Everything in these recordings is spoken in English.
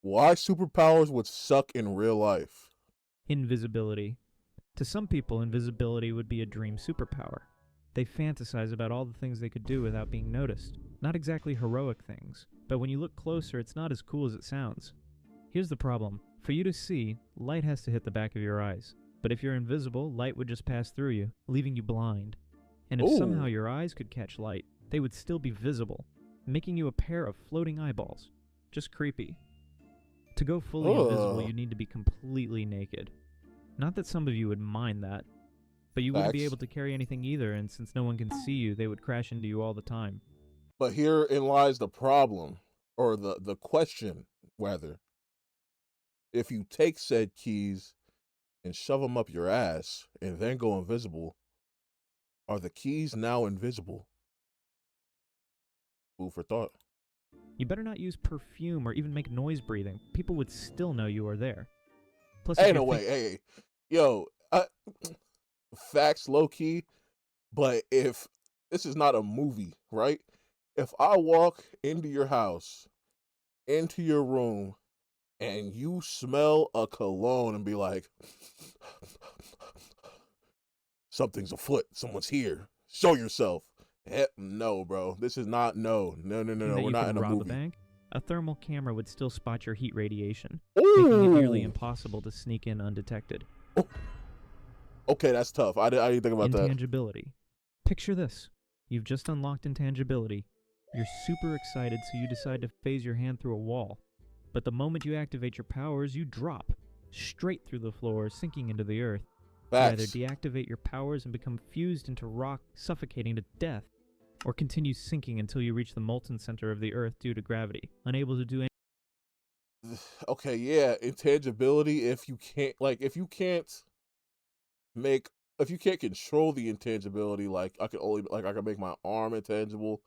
Why superpowers would suck in real life? Invisibility. To some people, invisibility would be a dream superpower. They fantasize about all the things they could do without being noticed. Not exactly heroic things, but when you look closer, it's not as cool as it sounds. Here's the problem. For you to see, light has to hit the back of your eyes. But if you're invisible, light would just pass through you, leaving you blind. And if somehow your eyes could catch light, they would still be visible, making you a pair of floating eyeballs. Just creepy. To go fully invisible, you need to be completely naked. Not that some of you would mind that, but you wouldn't be able to carry anything either, and since no one can see you, they would crash into you all the time. But herein lies the problem, or the question, rather. If you take said keys and shove them up your ass and then go invisible, are the keys now invisible? Food for thought. You better not use perfume or even make noise breathing. People would still know you are there. Plus, ain't no way. Hey, yo, facts low key. But if this is not a movie, right? If I walk into your house, into your room, and you smell a cologne and be like, something's afoot, someone's here, show yourself. No, bro. This is not, no. We're not in a movie. Bank? A thermal camera would still spot your heat radiation, making it nearly impossible to sneak in undetected. Oh. Okay, that's tough. I didn't think about that. Intangibility. Picture this. You've just unlocked intangibility. You're super excited, so you decide to phase your hand through a wall. But the moment you activate your powers, you drop straight through the floor, sinking into the earth. Facts. You either deactivate your powers and become fused into rock, suffocating to death, or continue sinking until you reach the molten center of the earth due to gravity, unable to do anything. Okay, yeah, intangibility. If you can't control the intangibility, like I can make my arm intangible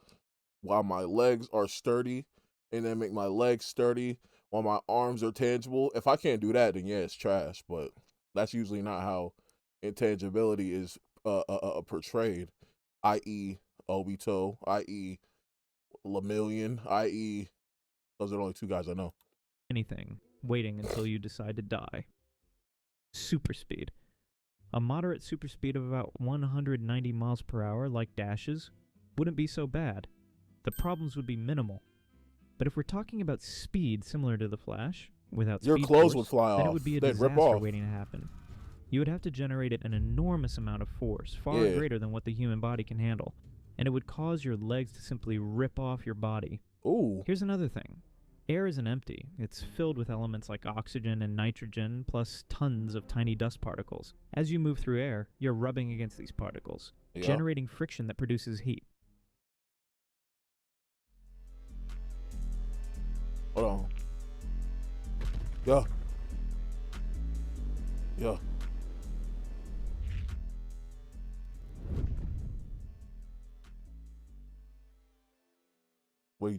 while my legs are sturdy, and then make my legs sturdy while my arms are tangible. If I can't do that, then yeah, it's trash. But that's usually not how intangibility is portrayed. I.e., Obito, i.e., Lemillion, i.e., those are the only two guys I know. Anything, waiting until you decide to die. Super speed. A moderate super speed of about 190 miles per hour, like Dash's, wouldn't be so bad. The problems would be minimal. But if we're talking about speed similar to the Flash, without your speed clothes force, would fly then off. It would be a They'd disaster rip off. waiting to happen. You would have to generate an enormous amount of force, far greater than what the human body can handle, and it would cause your legs to simply rip off your body. Ooh. Here's another thing. Air isn't empty. It's filled with elements like oxygen and nitrogen, plus tons of tiny dust particles. As you move through air, you're rubbing against these particles, generating friction that produces heat. Hold on. Yeah.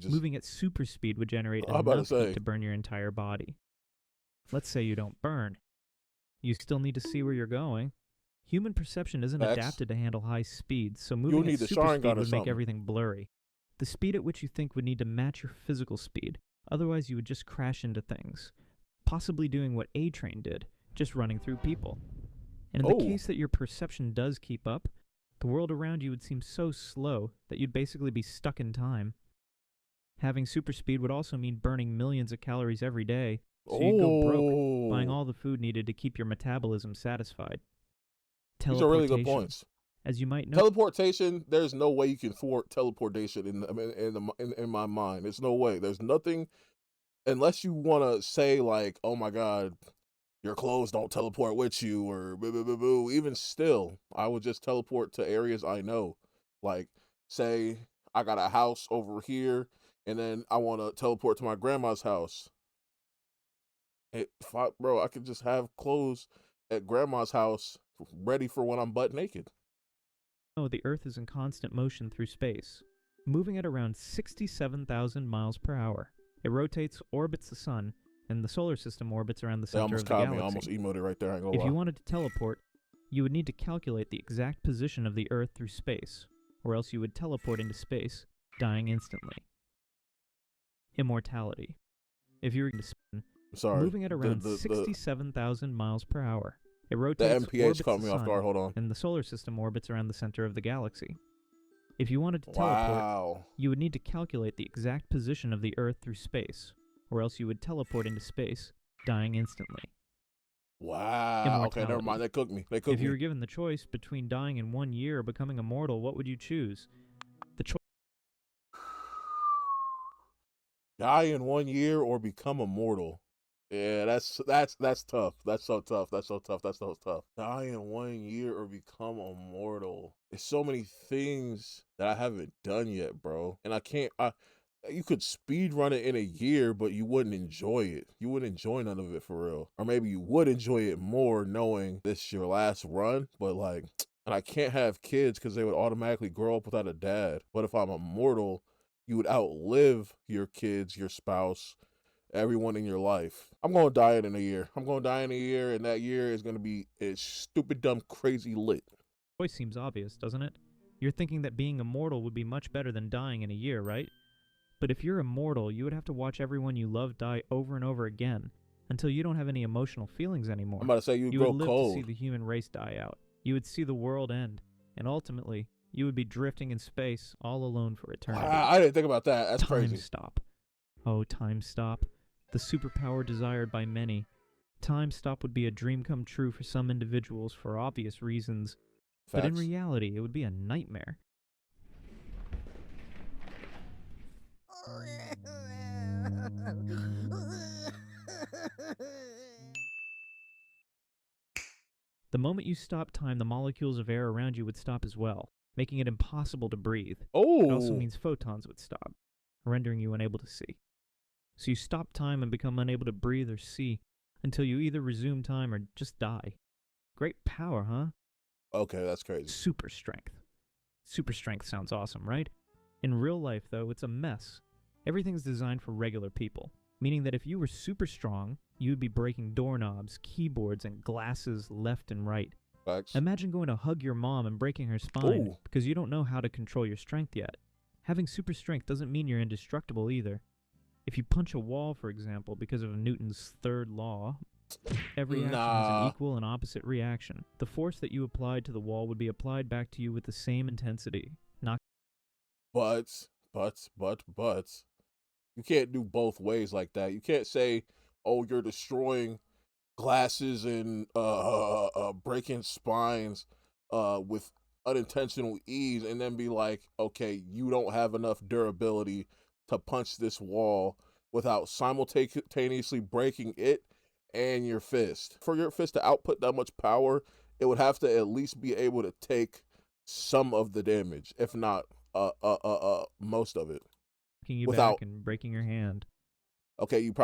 Moving at super speed would generate enough heat to burn your entire body. Let's say you don't burn. You still need to see where you're going. Human perception isn't adapted to handle high speeds, so moving at super speed would make everything blurry. The speed at which you think would need to match your physical speed. Otherwise, you would just crash into things, possibly doing what A-Train did, just running through people. And in the case that your perception does keep up, the world around you would seem so slow that you'd basically be stuck in time. Having super speed would also mean burning millions of calories every day, so you'd go broke, buying all the food needed to keep your metabolism satisfied. These are really good points. As you might know, teleportation, there's no way you can thwart teleportation in my mind. There's no way. There's nothing, unless you want to say like, oh my God, your clothes don't teleport with you, or boo, boo, boo, boo. Even still, I would just teleport to areas I know. Like, say I got a house over here, and then I want to teleport to my grandma's house. Bro, I could just have clothes at grandma's house ready for when I'm butt naked. The Earth is in constant motion through space, moving at around 67,000 miles per hour. It rotates, orbits the sun, and the solar system orbits around the center of the galaxy. I almost emoted right there. If you wanted to teleport, you would need to calculate the exact position of the Earth through space, or else you would teleport into space, dying instantly. Immortality. If you were to spin, sorry, moving at around 67,000 miles per hour. It the rotates, MPH orbits caught the me off sun, guard. Hold on. and the solar system orbits around the center of the galaxy. If you wanted to Wow. teleport, you would need to calculate the exact position of the Earth through space, or else you would teleport into space, dying instantly. Wow. Okay, never mind. They cooked me. They cooked me. If you were given the choice between dying in 1 year or becoming immortal, what would you choose? The choice. Die in 1 year or become immortal. Yeah, that's tough. That's so tough. That's so tough. That's so tough. Die in 1 year or become immortal. There's so many things that I haven't done yet, bro. And I can't. You could speed run it in a year, but you wouldn't enjoy it. You wouldn't enjoy none of it for real. Or maybe you would enjoy it more knowing this is your last run. But like, and I can't have kids because they would automatically grow up without a dad. But if I'm immortal, you would outlive your kids, your spouse, everyone in your life. I'm going to die in a year. I'm going to die in a year, and that year is going to be stupid, dumb, crazy lit. Choice seems obvious, doesn't it? You're thinking that being immortal would be much better than dying in a year, right? But if you're immortal, you would have to watch everyone you love die over and over again until you don't have any emotional feelings anymore. I'm about to say you would live to see the human race die out. You would see the world end, and ultimately, you would be drifting in space all alone for eternity. I didn't think about that. That's crazy. Time stop. Oh, time stop. The superpower desired by many. Time stop would be a dream come true for some individuals for obvious reasons. Facts. But in reality, it would be a nightmare. The moment you stop time, the molecules of air around you would stop as well, making it impossible to breathe. Oh. It also means photons would stop, rendering you unable to see. So you stop time and become unable to breathe or see until you either resume time or just die. Great power, huh? Okay, that's crazy. Super strength. Super strength sounds awesome, right? In real life, though, it's a mess. Everything's designed for regular people, meaning that if you were super strong, you would be breaking doorknobs, keyboards, and glasses left and right. Facts. Imagine going to hug your mom and breaking her spine because you don't know how to control your strength yet. Having super strength doesn't mean you're indestructible either. If you punch a wall, for example, because of Newton's third law, every action has an equal and opposite reaction. The force that you applied to the wall would be applied back to you with the same intensity. But, you can't do both ways like that. You can't say, oh, you're destroying glasses and breaking spines with unintentional ease, and then be like, okay, you don't have enough durability to punch this wall without simultaneously breaking it and your fist. For your fist to output that much power, it would have to at least be able to take some of the damage, if not most of it. You back and breaking your hand. Okay, you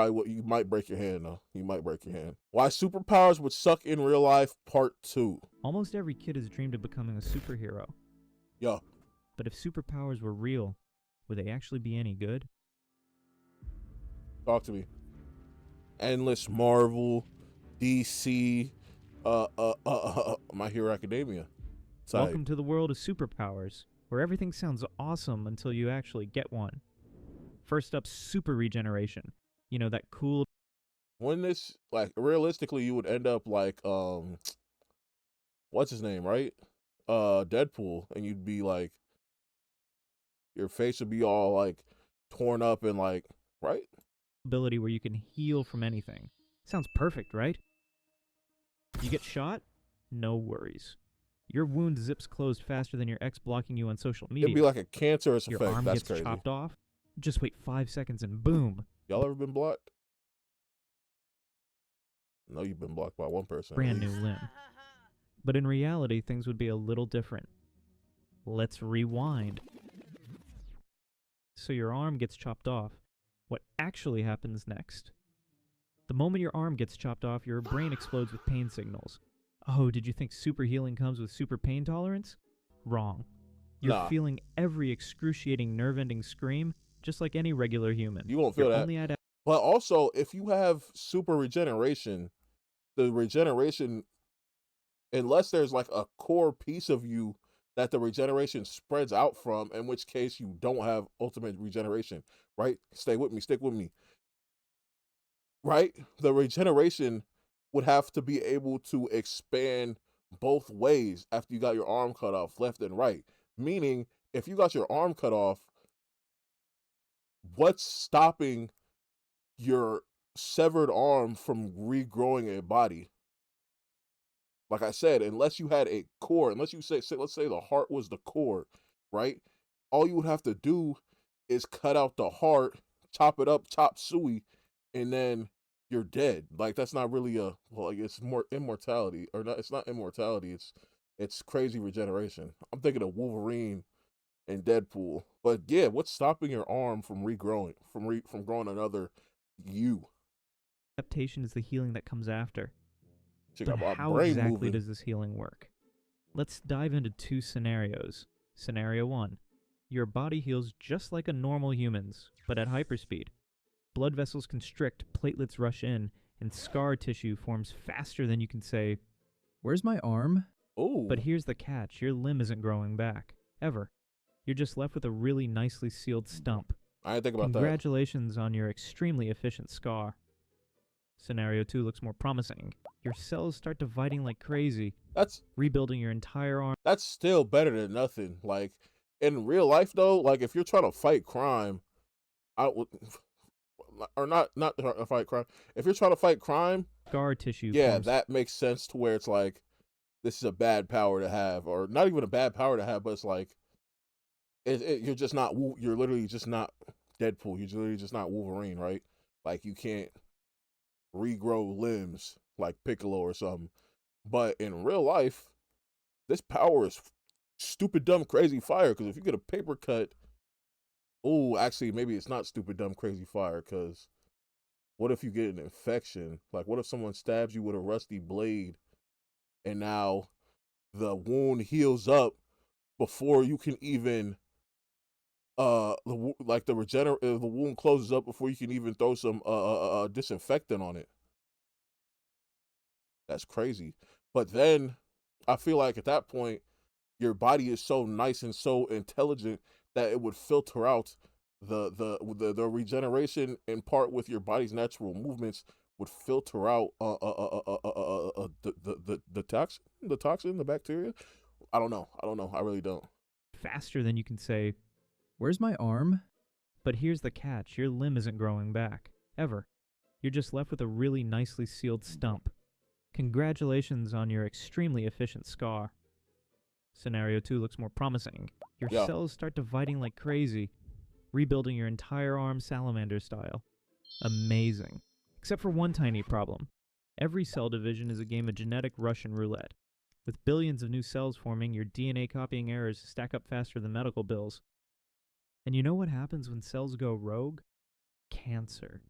might break your hand though. You might break your hand. Why superpowers would suck in real life, part 2. Almost every kid has dreamed of becoming a superhero. Yeah. But if superpowers were real, would they actually be any good? Talk to me. Endless Marvel, DC, My Hero Academia. Welcome to the world of superpowers, where everything sounds awesome until you actually get one. First up, super regeneration. You know, that cool... When this, like, realistically, you would end up like, what's his name, right? Deadpool, and you'd be like, your face would be all like torn up and like, right? Ability where you can heal from anything. Sounds perfect, right? You get shot? No worries. Your wound zips closed faster than your ex blocking you on social media. It'd be like a cancerous effect. Your arm That's gets crazy. Chopped off. Just wait 5 seconds and boom. Y'all ever been blocked? No, you've been blocked by one person. Brand new limb. But in reality, things would be a little different. Let's rewind. So your arm gets chopped off. What actually happens next? The moment your arm gets chopped off, your brain explodes with pain signals. Oh, did you think super healing comes with super pain tolerance? Wrong. You're feeling every excruciating nerve-ending scream, just like any regular human. You won't feel that. But also, if you have super regeneration, the regeneration, unless there's like a core piece of you that the regeneration spreads out from, in which case you don't have ultimate regeneration, right? Stay with me, stick with me. right? The regeneration would have to be able to expand both ways after you got your arm cut off, left and right. Meaning, if you got your arm cut off, what's stopping your severed arm from regrowing a body? Like I said, unless you had a core, unless you say let's say the heart was the core, right? All you would have to do is cut out the heart, chop it up, chop suey, and then you're dead. Like that's not really a well, it's more immortality or not. It's not immortality. It's crazy regeneration. I'm thinking of Wolverine and Deadpool. But yeah, what's stopping your arm from regrowing, from growing another you? Adaptation is the healing that comes after. But how exactly does this healing work? Let's dive into two scenarios. Scenario 1. Your body heals just like a normal human's, but at hyperspeed. Blood vessels constrict, platelets rush in, and scar tissue forms faster than you can say, "Where's my arm?" Oh. But here's the catch, your limb isn't growing back. Ever. You're just left with a really nicely sealed stump. I didn't think about that. Congratulations on your extremely efficient scar. Scenario 2 looks more promising. Your cells start dividing like crazy. That's rebuilding your entire arm. That's still better than nothing. Like in real life though, like if you're trying to fight crime, I would or not to fight crime. If you're trying to fight crime, scar tissue. Yeah, that makes sense to where it's like this is a bad power to have, or not even a bad power to have, but it's like you're just not. You're literally just not Deadpool. You're literally just not Wolverine, right? Like you can't regrow limbs like Piccolo or something. But in real life, this power is stupid, dumb, crazy fire. Because if you get a paper cut, oh, actually, maybe it's not stupid, dumb, crazy fire. Because what if you get an infection? Like, what if someone stabs you with a rusty blade, and now the wound heals up before you can even the wound closes up before you can even throw some disinfectant on it. That's crazy. But then I feel like at that point your body is so nice and so intelligent that it would filter out the regeneration in part with your body's natural movements would filter out the toxin, the bacteria. I don't know. I really don't. Faster than you can say, "Where's my arm?" But here's the catch, your limb isn't growing back. Ever. You're just left with a really nicely sealed stump. Congratulations on your extremely efficient scar. Scenario 2 looks more promising. Your cells start dividing like crazy, rebuilding your entire arm salamander style. Amazing. Except for one tiny problem. Every cell division is a game of genetic Russian roulette. With billions of new cells forming, your DNA copying errors stack up faster than medical bills. And you know what happens when cells go rogue? Cancer.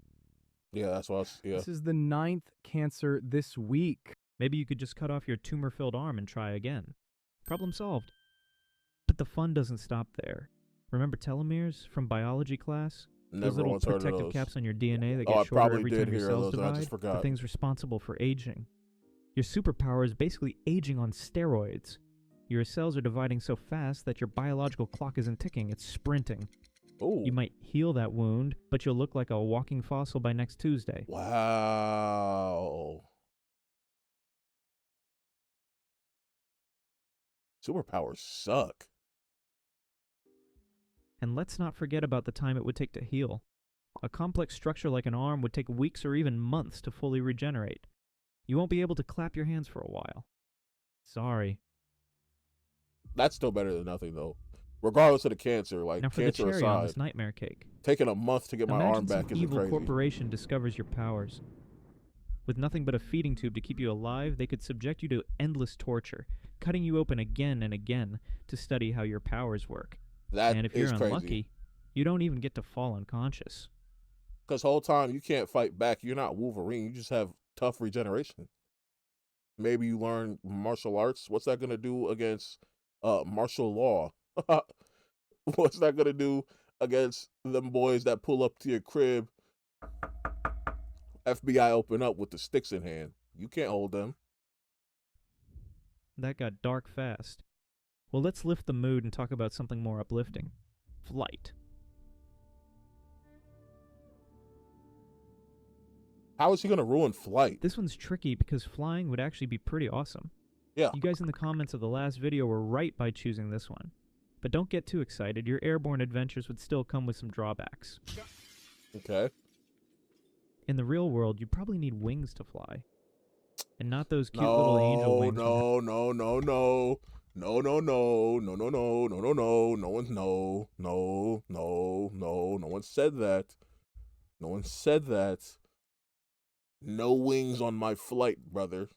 Yeah, that's what This is the 9th cancer this week. Maybe you could just cut off your tumor-filled arm and try again. Problem solved. But the fun doesn't stop there. Remember telomeres from biology class? Those little protective caps on your DNA that get shorter every time your cells divide? The things responsible for aging. Your superpower is basically aging on steroids. Your cells are dividing so fast that your biological clock isn't ticking, it's sprinting. Ooh. You might heal that wound, but you'll look like a walking fossil by next Tuesday. Wow. Superpowers suck. And let's not forget about the time it would take to heal. A complex structure like an arm would take weeks or even months to fully regenerate. You won't be able to clap your hands for a while. Sorry. That's still better than nothing, though. Regardless of the cancer, like now for cancer the cherry aside, on this nightmare cake. Taking a month to get my arm back is crazy. Imagine some evil corporation discovers your powers. With nothing but a feeding tube to keep you alive, they could subject you to endless torture, cutting you open again and again to study how your powers work. And if you're unlucky, you don't even get to fall unconscious. Because the whole time you can't fight back. You're not Wolverine. You just have tough regeneration. Maybe you learn martial arts. What's that going to do against martial law? What's that going to do against them boys that pull up to your crib? FBI open up with the sticks in hand. You can't hold them. That got dark fast. Well, let's lift the mood and talk about something more uplifting. Flight. How is he gonna ruin flight? This one's tricky because flying would actually be pretty awesome. Yeah. You guys in the comments of the last video were right by choosing this one. But don't get too excited. Your airborne adventures would still come with some drawbacks. Okay. In the real world, you probably need wings to fly. And not those cute little angel wings. No one said that. No one said that. No wings on my flight, brother.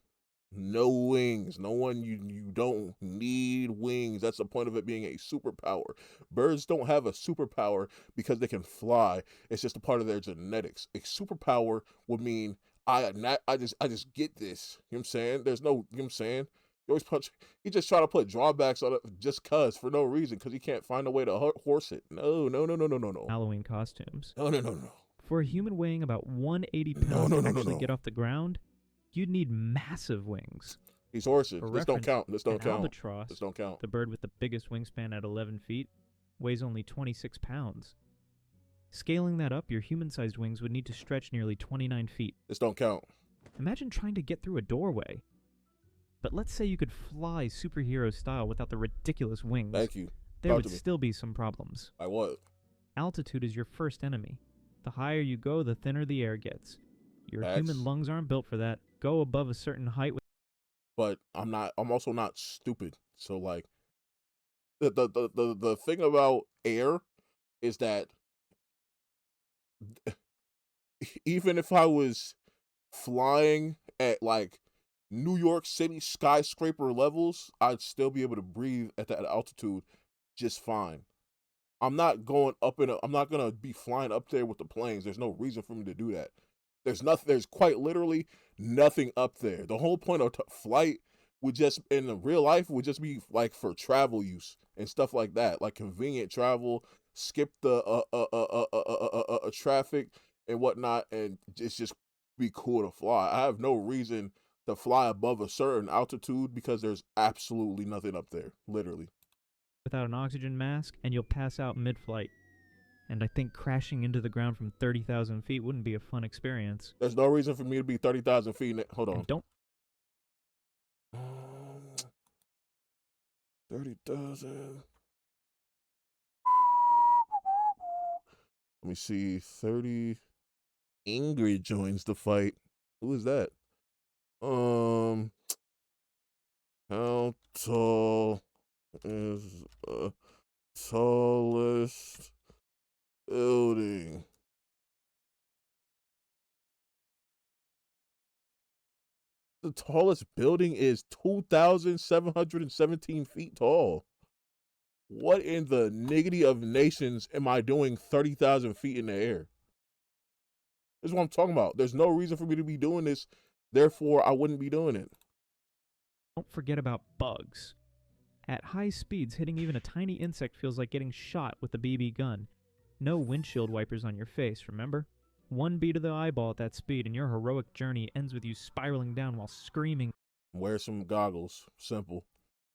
No wings. You don't need wings. That's the point of it being a superpower. Birds don't have a superpower because they can fly. It's just a part of their genetics. A superpower would mean I just get this. You know what I'm saying? There's no, you know what I'm saying? He just try to put drawbacks on it just cause for no reason because he can't find a way to horse it. No. Halloween costumes. No. For a human weighing about 180 pounds to actually get off the ground, you'd need massive wings. He's horsing. This don't count. Albatross, This don't count. the bird with the biggest wingspan at 11 feet, weighs only 26 pounds. Scaling that up, your human-sized wings would need to stretch nearly 29 feet. This don't count. Imagine trying to get through a doorway. But let's say you could fly superhero style without the ridiculous wings. Thank you. There would still be some problems. Like what? Altitude is your first enemy. The higher you go, the thinner the air gets. Your human lungs aren't built for that. Go above a certain height. But I'm also not stupid. So like the thing about air is that even if I was flying at like New York City skyscraper levels, I'd still be able to breathe at that altitude just fine. I'm not going I'm not going to be flying up there with the planes. There's no reason for me to do that. There's quite literally nothing up there. The whole point of flight would just, in the real life, would just be like for travel use and stuff like that, like convenient travel, skip the traffic and whatnot, and it's just be cool to fly. I have no reason to fly above a certain altitude because there's absolutely nothing up there, literally. Without an oxygen mask, and you'll pass out mid-flight. And I think crashing into the ground from 30,000 feet wouldn't be a fun experience. There's no reason for me to be 30,000 feet. Hold on. And don't. 30,000. Let me see. 30. Ingrid joins the fight. Who is that? How tall is the tallest building? The tallest building is 2,717 feet tall. What in the niggity of nations am I doing 30,000 feet in the air? This is what I'm talking about. There's no reason for me to be doing this. Therefore, I wouldn't be doing it. Don't forget about bugs. At high speeds, hitting even a tiny insect feels like getting shot with a BB gun. No windshield wipers on your face, remember? One beat of the eyeball at that speed, and your heroic journey ends with you spiraling down while screaming. Wear some goggles. Simple.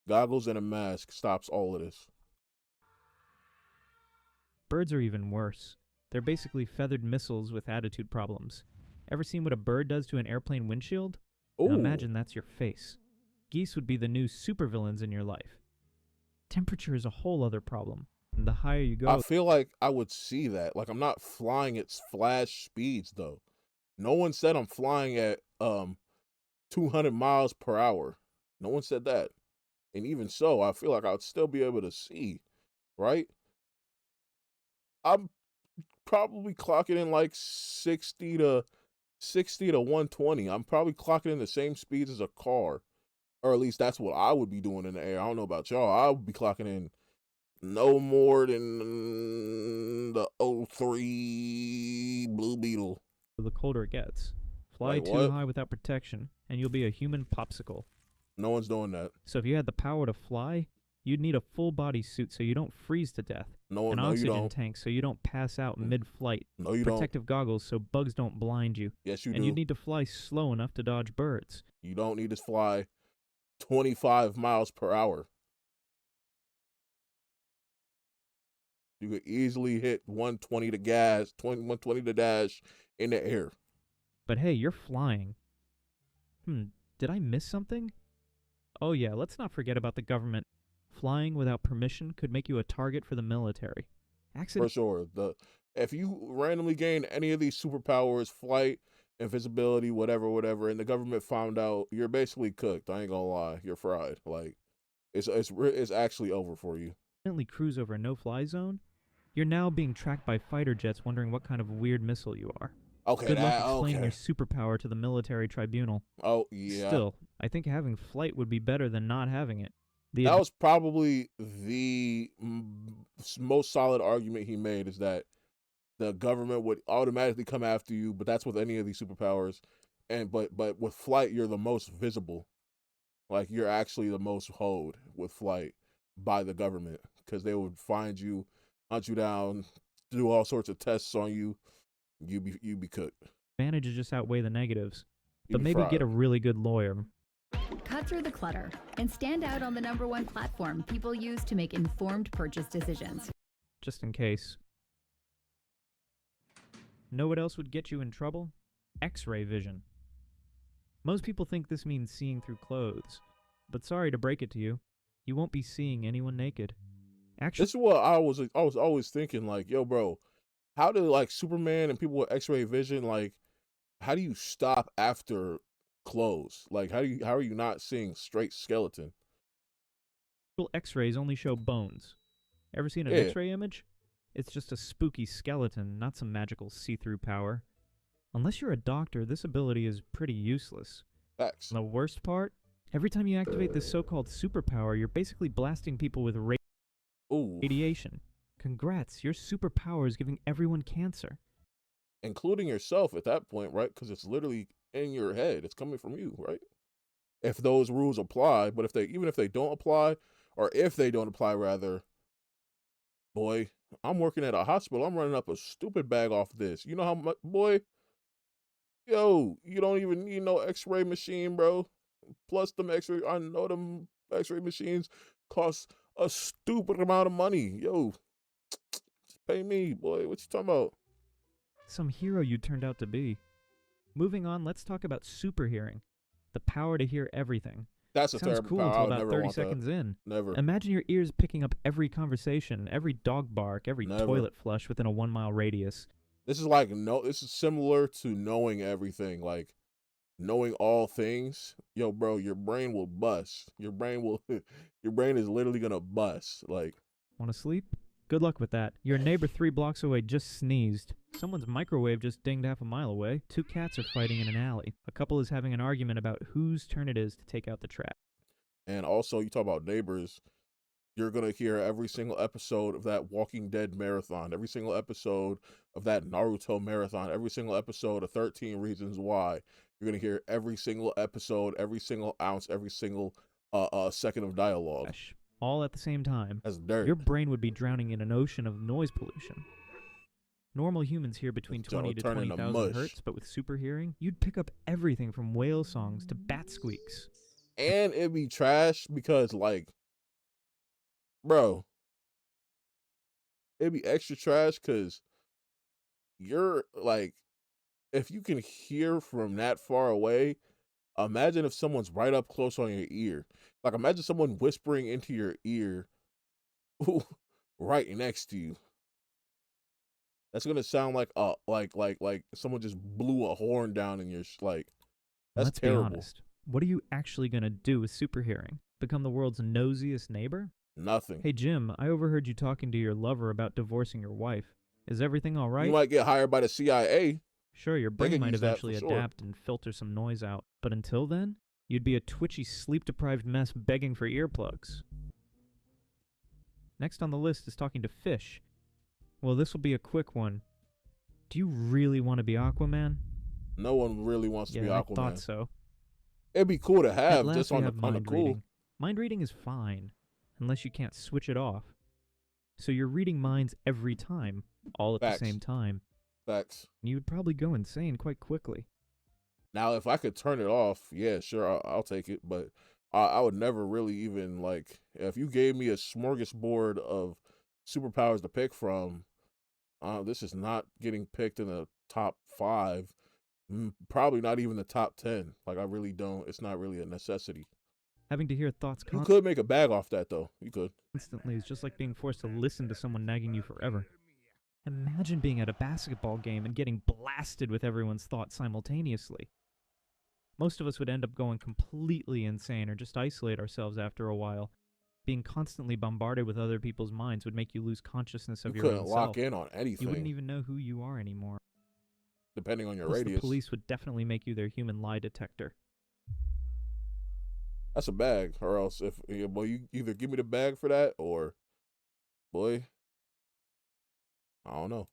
Goggles and a mask stops all of this. Birds are even worse. They're basically feathered missiles with attitude problems. Ever seen what a bird does to an airplane windshield? Now imagine that's your face. Geese would be the new supervillains in your life. Temperature is a whole other problem. And the higher you go... I feel like I would see that. Like, I'm not flying at flash speeds, though. No one said I'm flying at 200 miles per hour. No one said that. And even so, I feel like I'd still be able to see, right? I'm probably clocking in like 60 to 120. I'm probably clocking in the same speeds as a car. Or at least that's what I would be doing in the air. I don't know about y'all. I would be clocking in no more than the 03 Blue Beetle. The colder it gets. Fly too high without protection, and you'll be a human popsicle. No one's doing that. So if you had the power to fly, you'd need a full body suit so you don't freeze to death. An oxygen tank so you don't pass out mid-flight. No, you don't. Protective goggles so bugs don't blind you. Yes, you do. And you need to fly slow enough to dodge birds. You don't need to fly 25 miles per hour. You could easily hit 120 to gas, 120 to dash in the air. But hey, you're flying. Did I miss something? Oh yeah, let's not forget about the government. Flying without permission could make you a target for the military. For sure. If you randomly gain any of these superpowers, flight, invisibility, whatever, and the government found out, you're basically cooked. I ain't gonna lie, you're fried. Like, it's actually over for you. Cruise over a no-fly zone. You're now being tracked by fighter jets, wondering what kind of weird missile you are. Okay, good luck explaining your superpower to the military tribunal. Oh yeah. Still, I think having flight would be better than not having it. That was probably the most solid argument he made, is that the government would automatically come after you, but that's with any of these superpowers. And but with flight, you're the most visible. Like, you're actually the most hoed with flight by the government, because they would find you, hunt you down, do all sorts of tests on you. You be cooked. Advantages just outweigh the negatives. But maybe get a really good lawyer. Cut through the clutter and stand out on the #1 platform people use to make informed purchase decisions. Just in case. Know what else would get you in trouble? X-ray vision. Most people think this means seeing through clothes, but sorry to break it to you, you won't be seeing anyone naked. Actually, this is what I was always thinking, like, yo, bro, how do, like, Superman and people with X-ray vision, like, how do you stop after clothes? Like, how are you not seeing straight skeleton? X-rays only show bones. Ever seen an X-ray image? It's just a spooky skeleton, not some magical see-through power. Unless you're a doctor, this ability is pretty useless. Facts. And the worst part? Every time you activate this so-called superpower, you're basically blasting people with radiation. Congrats, your superpower is giving everyone cancer. Including yourself at that point, right? Because it's literally in your head. It's coming from you, right? If those rules apply, but even if they don't apply, or if they don't apply rather, boy, I'm working at a hospital. I'm running up a stupid bag off this. You know how much, boy? Yo, you don't even need no X-ray machine, bro. Plus them X-ray, I know them X-ray machines cost a stupid amount of money. Yo, pay me, boy. What you talking about? Some hero you turned out to be. Moving on, let's talk about super hearing. The power to hear everything. That's a terrible cool power. Until about 30 seconds in. Never. Imagine your ears picking up every conversation, every dog bark, every toilet flush within a 1-mile radius. This is similar to knowing everything, like knowing all things. Yo, bro, your brain will bust. Your brain is literally gonna bust. Like, wanna sleep? Good luck with that. Your neighbor 3 blocks away just sneezed. Someone's microwave just dinged half a mile away. 2 cats are fighting in an alley. A couple is having an argument about whose turn it is to take out the trash. And also, you talk about neighbors, you're going to hear every single episode of that Walking Dead marathon, every single episode of that Naruto marathon, every single episode of 13 Reasons Why. You're going to hear every single episode, every single ounce, every single second of dialogue. All at the same time. That's dirt. Your brain would be drowning in an ocean of noise pollution. Normal humans hear between 20 to 20,000 hertz, but with super hearing, you'd pick up everything from whale songs to bat squeaks. And it'd be trash because, like, bro, it'd be extra trash because you're, like, if you can hear from that far away, imagine if someone's right up close on your ear. Like, imagine someone whispering into your ear right next to you. That's gonna sound like someone just blew a horn down in your that's terrible. Let's be honest. What are you actually gonna do with super hearing? Become the world's nosiest neighbor? Nothing. Hey Jim, I overheard you talking to your lover about divorcing your wife. Is everything all right? You might get hired by the CIA. Sure, your brain might eventually adapt and filter some noise out. But until then, you'd be a twitchy, sleep-deprived mess begging for earplugs. Next on the list is talking to fish. Well, this will be a quick one. Do you really want to be Aquaman? No one really wants to be Aquaman. I thought so. It'd be cool to have, just on the cool. Mind reading is fine, unless you can't switch it off. So you're reading minds every time, all at the same time. Facts. You would probably go insane quite quickly. Now, if I could turn it off, yeah, sure, I'll take it. But I would never really even, like, if you gave me a smorgasbord of superpowers to pick from, this is not getting picked in the top 5. Probably not even the top 10. Like, I really don't. It's not really a necessity. Having to hear thoughts You could make a bag off that, though. You could. Constantly is just like being forced to listen to someone nagging you forever. Imagine being at a basketball game and getting blasted with everyone's thoughts simultaneously. Most of us would end up going completely insane or just isolate ourselves after a while. Being constantly bombarded with other people's minds would make you lose consciousness of your own self. You couldn't lock in on anything. You wouldn't even know who you are anymore. Depending on your Plus, radius. The police would definitely make you their human lie detector. That's a bag, or else boy, you either give me the bag for that, or boy, I don't know.